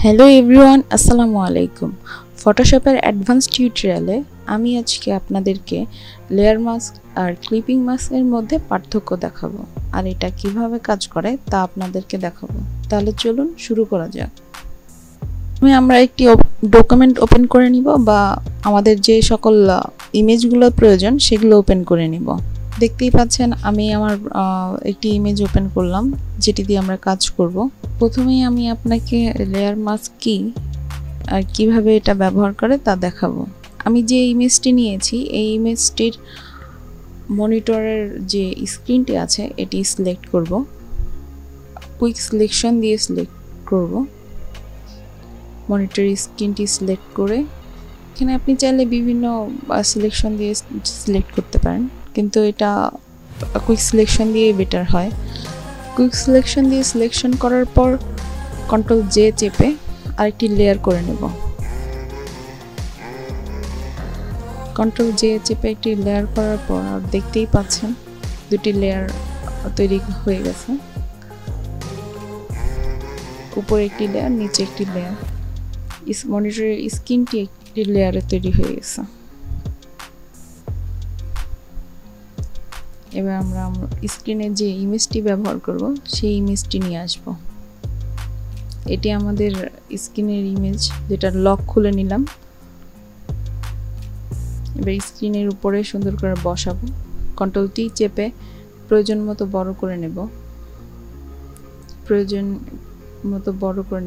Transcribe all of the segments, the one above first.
Hello everyone, আসসালামু আলাইকুম। ফটোশপের advance টিউটোরিয়ালে আমি আজকে আপনাদেরকে লেয়ার মাস্ক আর ক্লিপিং মাস্কের মধ্যে পার্থক্য দেখাবো, আর এটা কিভাবে কাজ করে তা আপনাদেরকে দেখাবো। তাহলে চলুন শুরু করা যাক। আমরা একটি ডকুমেন্ট ওপেন করে নিব, বা আমাদের যে সকল ইমেজগুলো প্রয়োজন সেগুলো ওপেন করে নিব। দেখতেই পাচ্ছেন আমি আমার একটি ইমেজ ওপেন করলাম, যেটি দিয়ে আমরা কাজ করব। প্রথমেই আমি আপনাকে লেয়ার মাস্ক কি আর কিভাবে এটা ব্যবহার করে তা দেখাবো। আমি যে ইমেজটি নিয়েছি এই ইমেজটির মনিটরের যে স্ক্রিনটি আছে এটি সিলেক্ট করব। কুইক সিলেকশন দিয়ে সিলেক্ট করব। মনিটরের স্ক্রিনটি সিলেক্ট করে এখানে আপনি চাইলে বিভিন্ন সিলেকশন দিয়ে সিলেক্ট করতে পারেন, কিন্তু এটা কুইক সিলেকশন দিয়ে বেটার হয়। কুইক সিলেকশন দিয়ে সিলেকশন করার পর কন্ট্রোল জে চেপে আরেকটি লেয়ার করে নেব। কন্ট্রোল জে চেপে একটি লেয়ার করার পর আর দেখতেই পাচ্ছেন দুটি লেয়ার তৈরি হয়ে গেছে। উপরে একটি লেয়ার, নিচে একটি লেয়ার। মনিটরের স্ক্রিনটি একটি লেয়ারে তৈরি হয়ে গেছে। এবার আমরা স্ক্রিনে যে ইমেজটি ব্যবহার করব সেই ইমেজটি নিয়ে আসব। এটি আমাদের স্ক্রিনের ইমেজ, যেটা লক খুলে নিলাম। এবার স্ক্রিনের উপরে সুন্দর করে বসাবো। কন্ট্রোল টি চেপে প্রয়োজন মতো বড় করে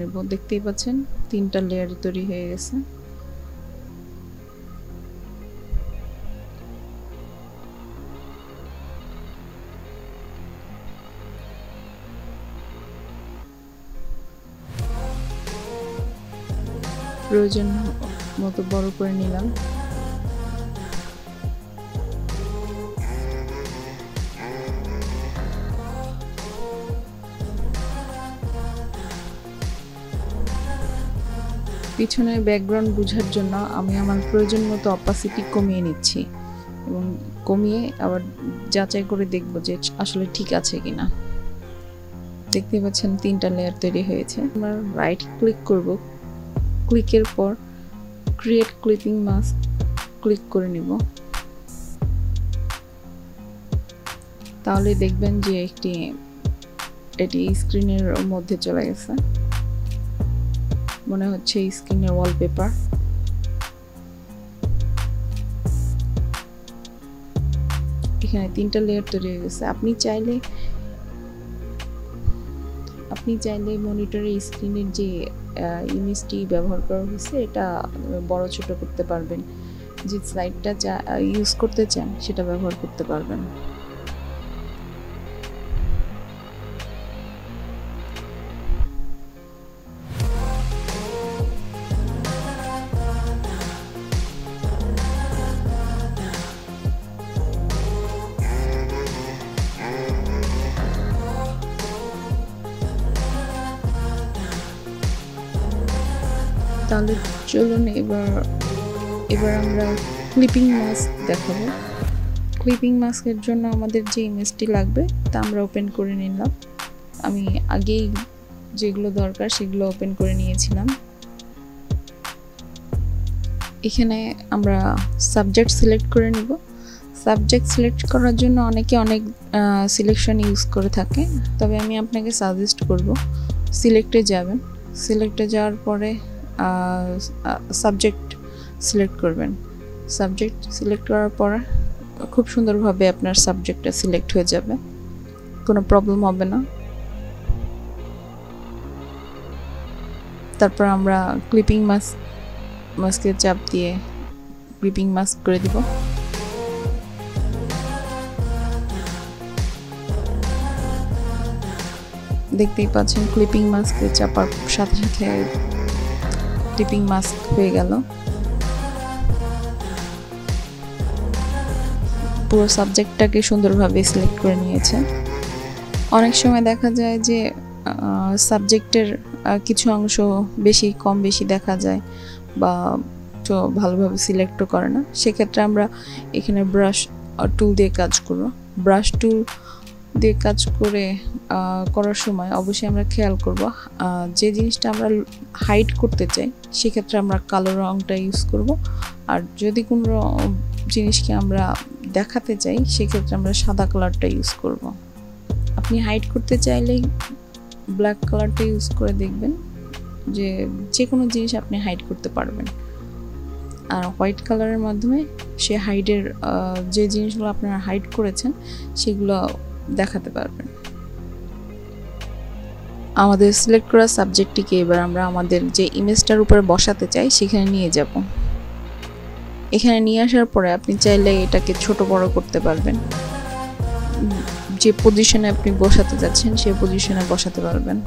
নেব। দেখতেই পাচ্ছেন তিনটা লেয়ার তৈরি হয়ে গেছে। প্রয়োজন মতো বড় করে নিলাম। পিছনের ব্যাকগ্রাউন্ড বোঝার জন্য আমি আমার প্রয়োজন মতো অপাসিটি কমিয়ে নিচ্ছি, এবং কমিয়ে আবার যাচাই করে দেখব যে আসলে ঠিক আছে কিনা। দেখতে পাচ্ছেন তিনটা লেয়ার তৈরি হয়েছে। আমরা রাইট ক্লিক করব। ক্লিকের পর ক্রিয়েট ক্লিপিং মাস্ক ক্লিক করে নিব। তাহলে দেখবেন যে এটি স্ক্রিনের মধ্যে চলে গেছে। মনে হচ্ছে স্ক্রিনের ওয়ালপেপার। এখানে তিনটা লেয়ার তৈরি হয়ে গেছে। আপনি চাইলে মনিটরের স্ক্রিনের যে ইমেজটি ব্যবহার করা হয়েছে এটা বড় ছোট করতে পারবেন। যে স্লাইডটা ইউজ করতে চান সেটা ব্যবহার করতে পারবেন। তাহলে চলুন এবার আমরা ক্লিপিং মাস্ক দেখাবো। ক্লিপিং মাস্কের জন্য আমাদের যে ইমেজটি লাগবে তা আমরা ওপেন করে নিলাম। আমি আগেই যেগুলো দরকার সেগুলো ওপেন করে নিয়েছিলাম। এখানে আমরা সাবজেক্ট সিলেক্ট করে নিব। সাবজেক্ট সিলেক্ট করার জন্য অনেকে অনেক সিলেকশন ইউজ করে থাকে, তবে আমি আপনাকে সাজেস্ট করব সিলেক্টে যাবেন। সিলেক্টে যাওয়ার পরে সাবজেক্ট সিলেক্ট করবেন। সাবজেক্ট সিলেক্ট করার পর খুব সুন্দরভাবে আপনার সাবজেক্টটা সিলেক্ট হয়ে যাবে, কোনো প্রবলেম হবে না। তারপর আমরা ক্লিপিং মাস্কে চাপ দিয়ে ক্লিপিং মাস্ক করে দিব। দেখতেই পাচ্ছেন ক্লিপিং মাস্কে চাপার সাথে সাথে ক্লিপিং মাস্ক হয়ে গেল। পুরো সাবজেক্টটাকে সুন্দরভাবে সিলেক্ট করে নিয়েছে। অনেক সময় দেখা যায় যে সাবজেক্টের কিছু অংশ কম বেশি দেখা যায়, বা তো ভালোভাবে সিলেক্টও করে না। সেক্ষেত্রে আমরা এখানে ব্রাশ টুল দিয়ে কাজ করব। ব্রাশ টুল দিয়ে কাজ করার সময় অবশ্যই আমরা খেয়াল করব যে জিনিসটা আমরা হাইড করতে চাই সেক্ষেত্রে আমরা কালো রঙটা ইউজ করব, আর যদি কোনো জিনিসকে আমরা দেখাতে চাই সেক্ষেত্রে আমরা সাদা কালারটা ইউজ করব। আপনি হাইড করতে চাইলেই ব্ল্যাক কালারটা ইউজ করে দেখবেন যে কোনো জিনিস আপনি হাইড করতে পারবেন। আর হোয়াইট কালারের মাধ্যমে সে হাইডের যে জিনিসগুলো আপনারা হাইড করেছেন সেগুলো দেখাতে পারবেন। আমাদের সিলেক্ট করা সাবজেক্টটিকে এবার আমরা আমাদের যে ইমেজটার উপরে বসাতে চাই সেখানে নিয়ে যাব। এখানে নিয়ে আসার পরে আপনি চাইলে এটাকে ছোট বড় করতে পারবেন, যে পজিশনে আপনি বসাতে যাচ্ছেন সেই পজিশনে বসাতে পারবেন।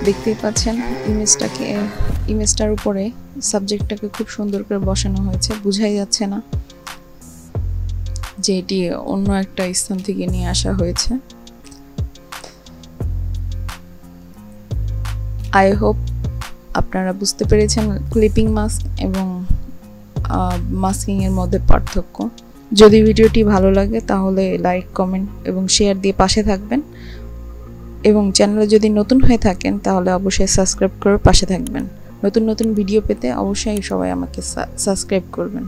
দেখতেই পাচ্ছেন ইমেজটার উপরে সাবজেক্টটাকে খুব সুন্দর করে বসানো হয়েছে, বোঝাই যাচ্ছে না যে এটি অন্য একটা স্থান থেকে নিয়ে আসা হয়েছে। আই হোপ আপনারা বুঝতে পেরেছেন ক্লিপিং মাস্ক এবং মাস্কিং এর মধ্যে পার্থক্য। যদি ভিডিওটি ভালো লাগে তাহলে লাইক, কমেন্ট এবং শেয়ার দিয়ে পাশে থাকবেন, এবং চ্যানেলে যদি নতুন হয়ে থাকেন তাহলে অবশ্যই সাবস্ক্রাইব করে পাশে থাকবেন। নতুন নতুন ভিডিও পেতে অবশ্যই সবাই আমাকে সাবস্ক্রাইব করবেন।